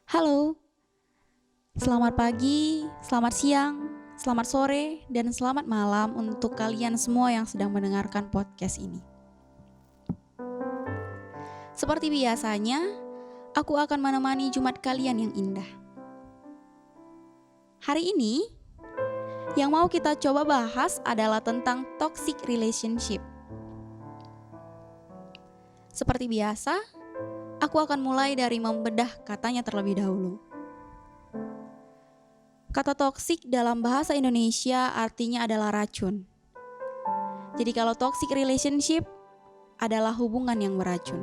Halo, selamat pagi, selamat siang, selamat sore, dan selamat malam untuk kalian semua yang sedang mendengarkan podcast ini. Seperti biasanya, aku akan menemani Jumat kalian yang indah. Hari ini, yang mau kita coba bahas adalah tentang toxic relationship. Seperti biasa, aku akan mulai dari membedah katanya terlebih dahulu. Kata toksik dalam bahasa Indonesia artinya adalah racun. Jadi kalau toxic relationship adalah hubungan yang beracun.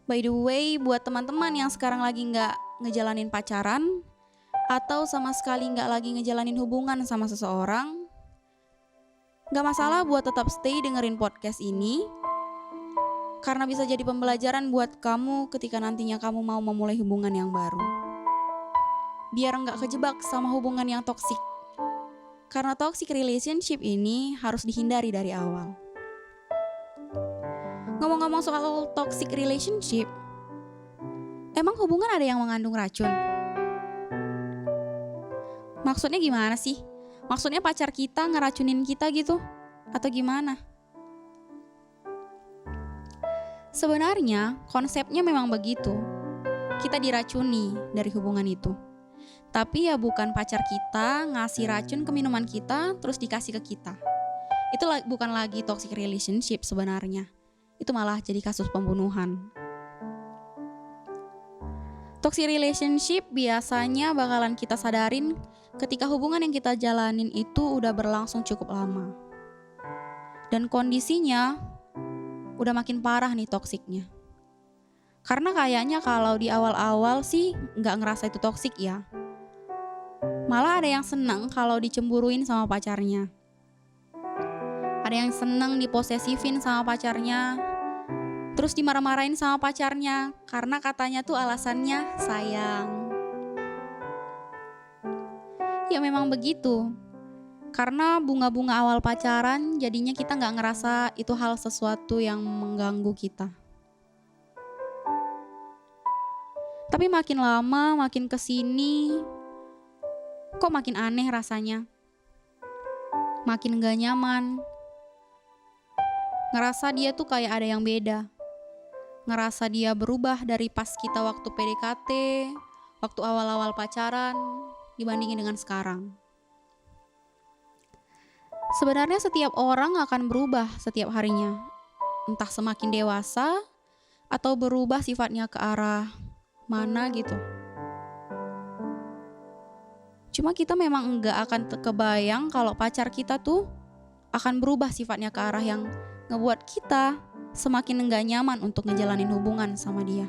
By the way, buat teman-teman yang sekarang lagi gak ngejalanin pacaran atau sama sekali gak lagi ngejalanin hubungan sama seseorang, gak masalah buat tetap stay dengerin podcast ini, karena bisa jadi pembelajaran buat kamu ketika nantinya kamu mau memulai hubungan yang baru. Biar gak kejebak sama hubungan yang toksik. Karena toxic relationship ini harus dihindari dari awal. Ngomong-ngomong soal toxic relationship, emang hubungan ada yang mengandung racun? Maksudnya gimana sih? Maksudnya pacar kita ngeracunin kita gitu? Atau gimana? Sebenarnya konsepnya memang begitu. Kita diracuni dari hubungan itu. Tapi ya bukan pacar kita ngasih racun ke minuman kita terus dikasih ke kita. Itu bukan lagi toxic relationship sebenarnya. Itu malah jadi kasus pembunuhan. Toxic relationship biasanya bakalan kita sadarin ketika hubungan yang kita jalanin itu udah berlangsung cukup lama. Dan kondisinya udah makin parah nih toksiknya. Karena kayaknya kalau di awal-awal sih gak ngerasa itu toksik ya. Malah ada yang seneng kalau dicemburuin sama pacarnya. Ada yang seneng diposesifin sama pacarnya. Terus dimarah-marahin sama pacarnya karena katanya tuh alasannya sayang. Ya memang begitu. Karena bunga-bunga awal pacaran jadinya kita gak ngerasa itu hal sesuatu yang mengganggu kita. Tapi makin lama, makin kesini, kok makin aneh rasanya. Makin gak nyaman. Ngerasa dia tuh kayak ada yang beda. Ngerasa dia berubah dari pas kita waktu PDKT, waktu awal-awal pacaran, dibandingin dengan sekarang. Sebenarnya setiap orang akan berubah setiap harinya. Entah semakin dewasa, atau berubah sifatnya ke arah mana gitu. Cuma kita memang enggak akan kebayang kalau pacar kita tuh akan berubah sifatnya ke arah yang ngebuat kita semakin enggak nyaman untuk ngejalanin hubungan sama dia.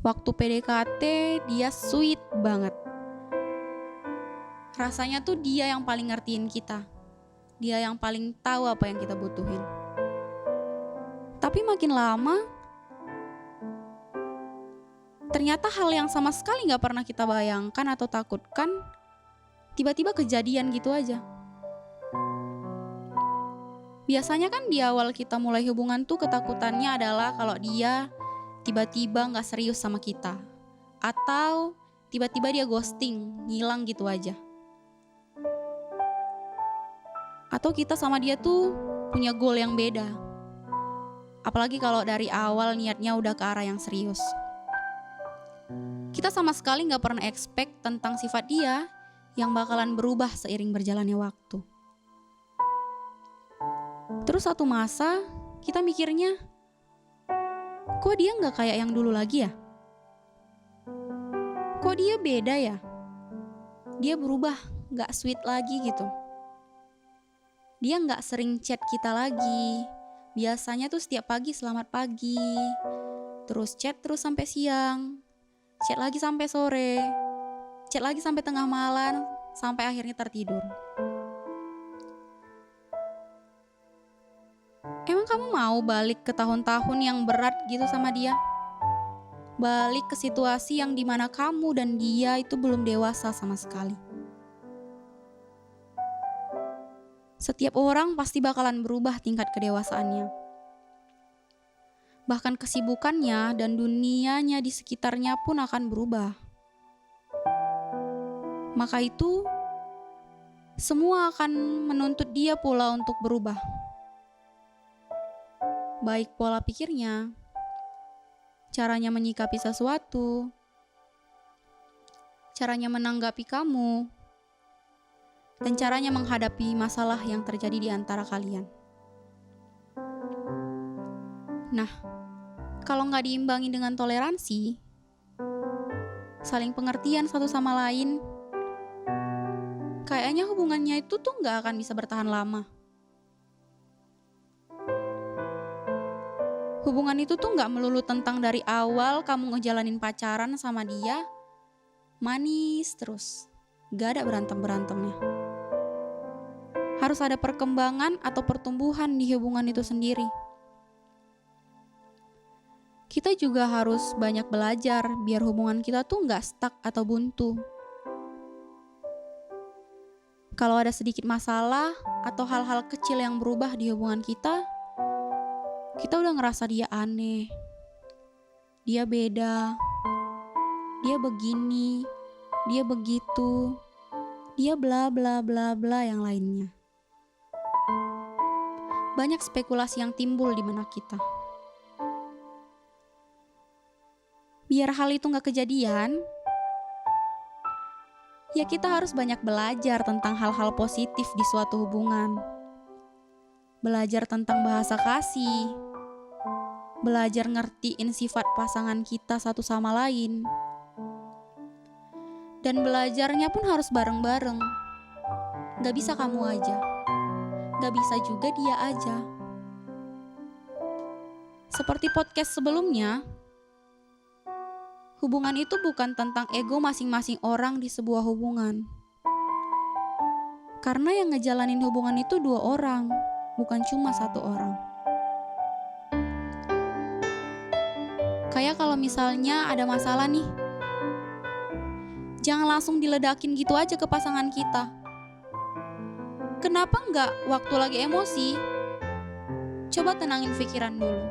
Waktu PDKT dia sweet banget. Rasanya tuh dia yang paling ngertiin kita. Dia yang paling tahu apa yang kita butuhin. Tapi makin lama, ternyata hal yang sama sekali gak pernah kita bayangkan atau takutkan, tiba-tiba kejadian gitu aja. Biasanya kan di awal kita mulai hubungan tuh ketakutannya adalah kalau dia tiba-tiba gak serius sama kita. Atau tiba-tiba dia ghosting, ngilang gitu aja. Atau kita sama dia tuh punya goal yang beda. Apalagi kalau dari awal niatnya udah ke arah yang serius. Kita sama sekali gak pernah expect tentang sifat dia yang bakalan berubah seiring berjalannya waktu. Terus satu masa kita mikirnya, kok dia gak kayak yang dulu lagi ya? Kok dia beda ya? Dia berubah, gak sweet lagi gitu. Dia gak sering chat kita lagi. Biasanya tuh setiap pagi selamat pagi. Terus chat terus sampai siang. Chat lagi sampai sore. Chat lagi sampai tengah malam. Sampai akhirnya tertidur. Emang kamu mau balik ke tahun-tahun yang berat gitu sama dia? Balik ke situasi yang dimana kamu dan dia itu belum dewasa sama sekali. Setiap orang pasti bakalan berubah tingkat kedewasaannya. Bahkan kesibukannya dan dunianya di sekitarnya pun akan berubah. Maka itu, semua akan menuntut dia pula untuk berubah. Baik pola pikirnya, caranya menyikapi sesuatu, caranya menanggapi kamu, dan caranya menghadapi masalah yang terjadi di antara kalian. Nah, kalau nggak diimbangi dengan toleransi, saling pengertian satu sama lain, kayaknya hubungannya itu tuh nggak akan bisa bertahan lama. Hubungan itu tuh nggak melulu tentang dari awal kamu ngejalanin pacaran sama dia, manis terus, gak ada berantem-berantemnya. Harus ada perkembangan atau pertumbuhan di hubungan itu sendiri. Kita juga harus banyak belajar biar hubungan kita tuh gak stuck atau buntu. Kalau ada sedikit masalah atau hal-hal kecil yang berubah di hubungan kita udah ngerasa dia aneh, dia beda, dia begini, dia begitu, dia bla bla bla bla yang lainnya. Banyak spekulasi yang timbul di benak kita. Biar hal itu gak kejadian, ya kita harus banyak belajar tentang hal-hal positif di suatu hubungan. Belajar tentang bahasa kasih, belajar ngertiin sifat pasangan kita satu sama lain. Dan belajarnya pun harus bareng-bareng. Gak bisa kamu aja, gak bisa juga dia aja. Seperti podcast sebelumnya, hubungan itu bukan tentang ego masing-masing orang di sebuah hubungan. Karena yang ngejalanin hubungan itu 2 orang, bukan cuma 1 orang. Kayak kalau misalnya ada masalah nih, jangan langsung diledakin gitu aja ke pasangan kita. Kenapa nggak waktu lagi emosi? Coba tenangin pikiran dulu.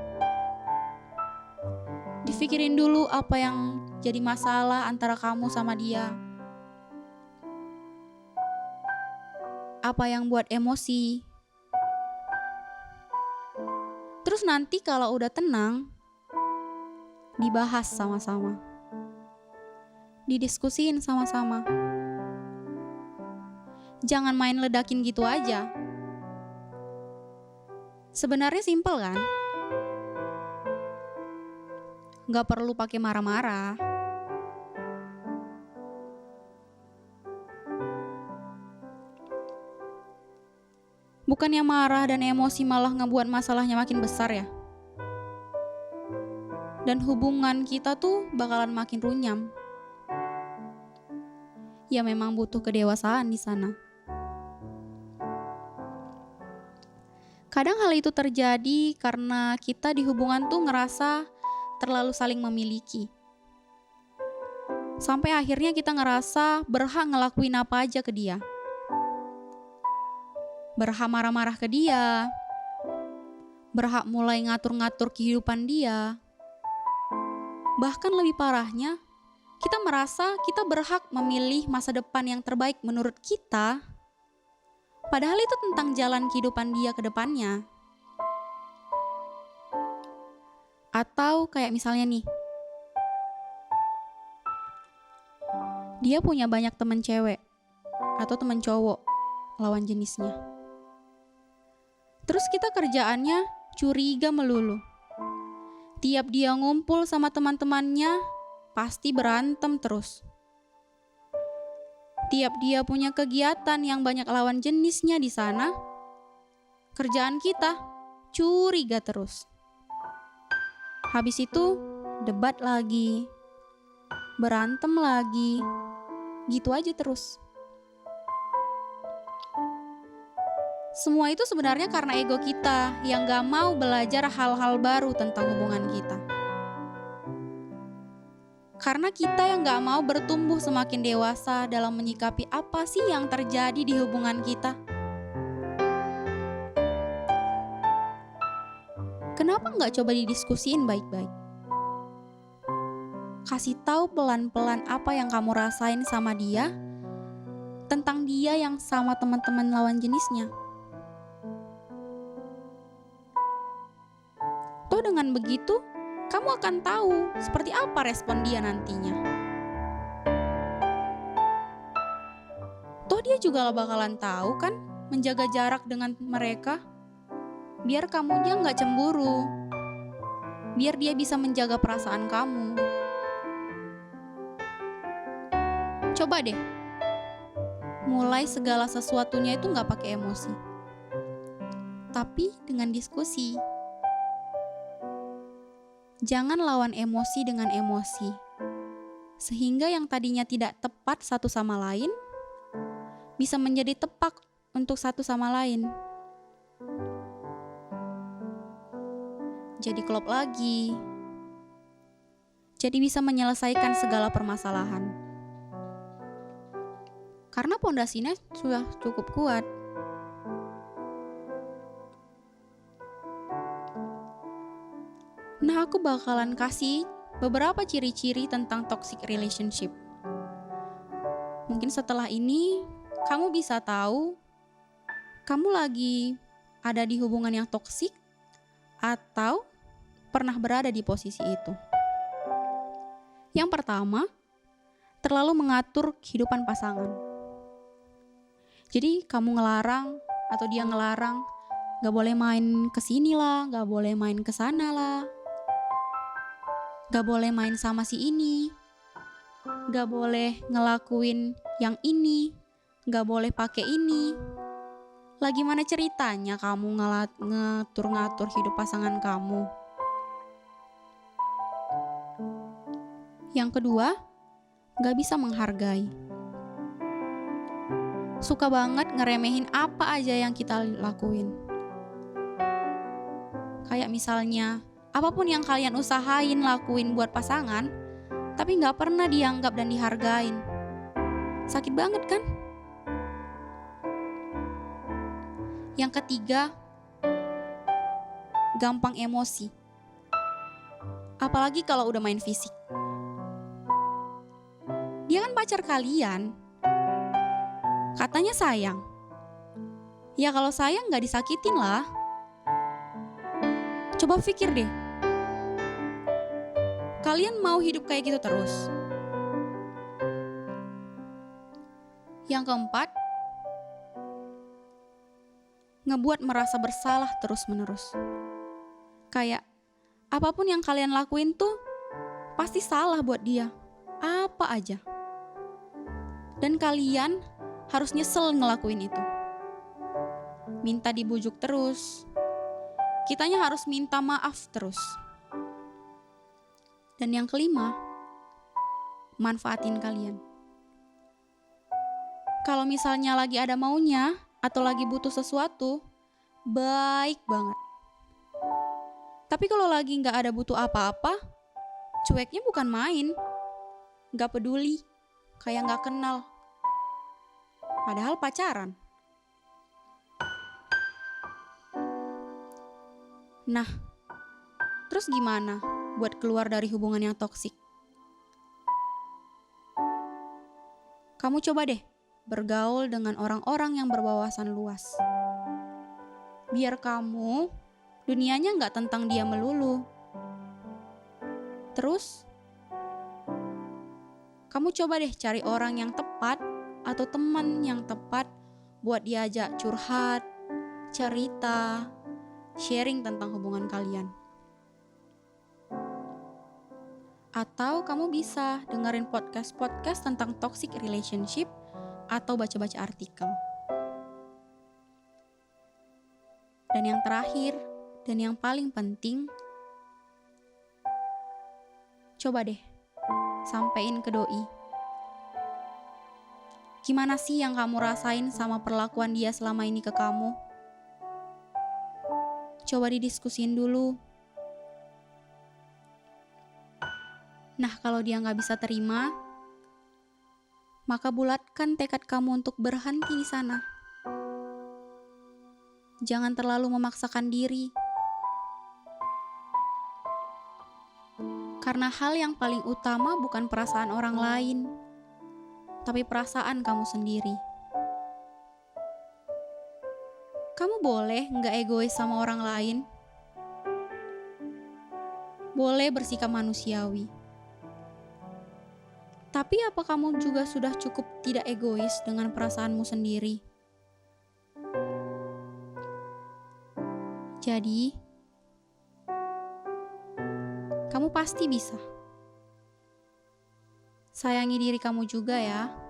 Dipikirin dulu apa yang jadi masalah antara kamu sama dia. Apa yang buat emosi. Terus nanti kalau udah tenang, dibahas sama-sama. Didiskusiin sama-sama. Jangan main ledakin gitu aja. Sebenarnya simpel kan? Gak perlu pakai marah-marah. Bukannya marah dan emosi malah ngebuat masalahnya makin besar ya. Dan hubungan kita tuh bakalan makin runyam. Ya memang butuh kedewasaan di sana. Kadang hal itu terjadi karena kita di hubungan tuh ngerasa terlalu saling memiliki. Sampai akhirnya kita ngerasa berhak ngelakuin apa aja ke dia. Berhak marah-marah ke dia. Berhak mulai ngatur-ngatur kehidupan dia. Bahkan lebih parahnya, kita merasa kita berhak memilih masa depan yang terbaik menurut kita. Padahal itu tentang jalan kehidupan dia ke depannya. Atau kayak misalnya nih, dia punya banyak teman cewek atau teman cowok lawan jenisnya. Terus kita kerjaannya curiga melulu. Tiap dia ngumpul sama teman-temannya, pasti berantem terus. Tiap dia punya kegiatan yang banyak lawan jenisnya di sana, kerjaan kita curiga terus. Habis itu debat lagi, berantem lagi, gitu aja terus. Semua itu sebenarnya karena ego kita yang gak mau belajar hal-hal baru tentang hubungan kita. Karena kita yang gak mau bertumbuh semakin dewasa dalam menyikapi apa sih yang terjadi di hubungan kita. Kenapa nggak coba didiskusiin baik-baik? Kasih tahu pelan-pelan apa yang kamu rasain sama dia, tentang dia yang sama teman-teman lawan jenisnya. Toh dengan begitu, kamu akan tahu seperti apa respon dia nantinya. Toh dia juga bakalan tahu kan menjaga jarak dengan mereka, biar kamunya nggak cemburu, biar dia bisa menjaga perasaan kamu. Coba deh, mulai segala sesuatunya itu nggak pakai emosi, tapi dengan diskusi. Jangan lawan emosi dengan emosi, sehingga yang tadinya tidak tepat satu sama lain, bisa menjadi tepat untuk satu sama lain. Jadi klop lagi. Jadi bisa menyelesaikan segala permasalahan. Karena pondasinya sudah cukup kuat. Nah, aku bakalan kasih beberapa ciri-ciri tentang toxic relationship. Mungkin setelah ini, kamu bisa tahu kamu lagi ada di hubungan yang toksik atau pernah berada di posisi itu. Yang pertama, terlalu mengatur kehidupan pasangan. Jadi kamu ngelarang atau dia ngelarang, gak boleh main kesini lah, gak boleh main kesana lah, gak boleh main sama si ini, gak boleh ngelakuin yang ini, gak boleh pakai ini. Lah gimana ceritanya kamu ngatur-ngatur hidup pasangan kamu? Yang kedua, gak bisa menghargai. Suka banget ngeremehin apa aja yang kita lakuin. Kayak misalnya, apapun yang kalian usahain lakuin buat pasangan, tapi gak pernah dianggap dan dihargain. Sakit banget kan? Yang ketiga, gampang emosi. Apalagi kalau udah main fisik. Dia kan pacar kalian. Katanya sayang. Ya kalau sayang gak disakitin lah. Coba pikir deh. Kalian mau hidup kayak gitu terus? Yang keempat, ngebuat merasa bersalah terus-menerus. Kayak apapun yang kalian lakuin tuh pasti salah buat dia. Apa aja. Dan kalian harus nyesel ngelakuin itu. Minta dibujuk terus. Kitanya harus minta maaf terus. Dan yang kelima, manfaatin kalian. Kalau misalnya lagi ada maunya atau lagi butuh sesuatu, baik banget. Tapi kalau lagi gak ada butuh apa-apa, cueknya bukan main. Gak peduli, kayak gak kenal. Padahal pacaran. Nah, terus gimana buat keluar dari hubungan yang toksik? Kamu coba deh bergaul dengan orang-orang yang berwawasan luas. Biar kamu, dunianya gak tentang dia melulu. Terus, kamu coba deh cari orang yang tepat atau teman yang tepat buat diajak curhat, cerita, sharing tentang hubungan kalian. Atau kamu bisa dengerin podcast tentang toxic relationship atau baca-baca artikel. Dan yang terakhir, dan yang paling penting, coba deh sampein ke doi. Gimana sih yang kamu rasain sama perlakuan dia selama ini ke kamu? Coba didiskusin dulu. Nah, kalau dia gak bisa terima, maka bulatkan tekad kamu untuk berhenti di sana. Jangan terlalu memaksakan diri. Karena hal yang paling utama bukan perasaan orang lain, tapi perasaan kamu sendiri. Kamu boleh nggak egois sama orang lain. Boleh bersikap manusiawi. Tapi apa kamu juga sudah cukup tidak egois dengan perasaanmu sendiri? Jadi, kamu pasti bisa. Sayangi diri kamu juga ya.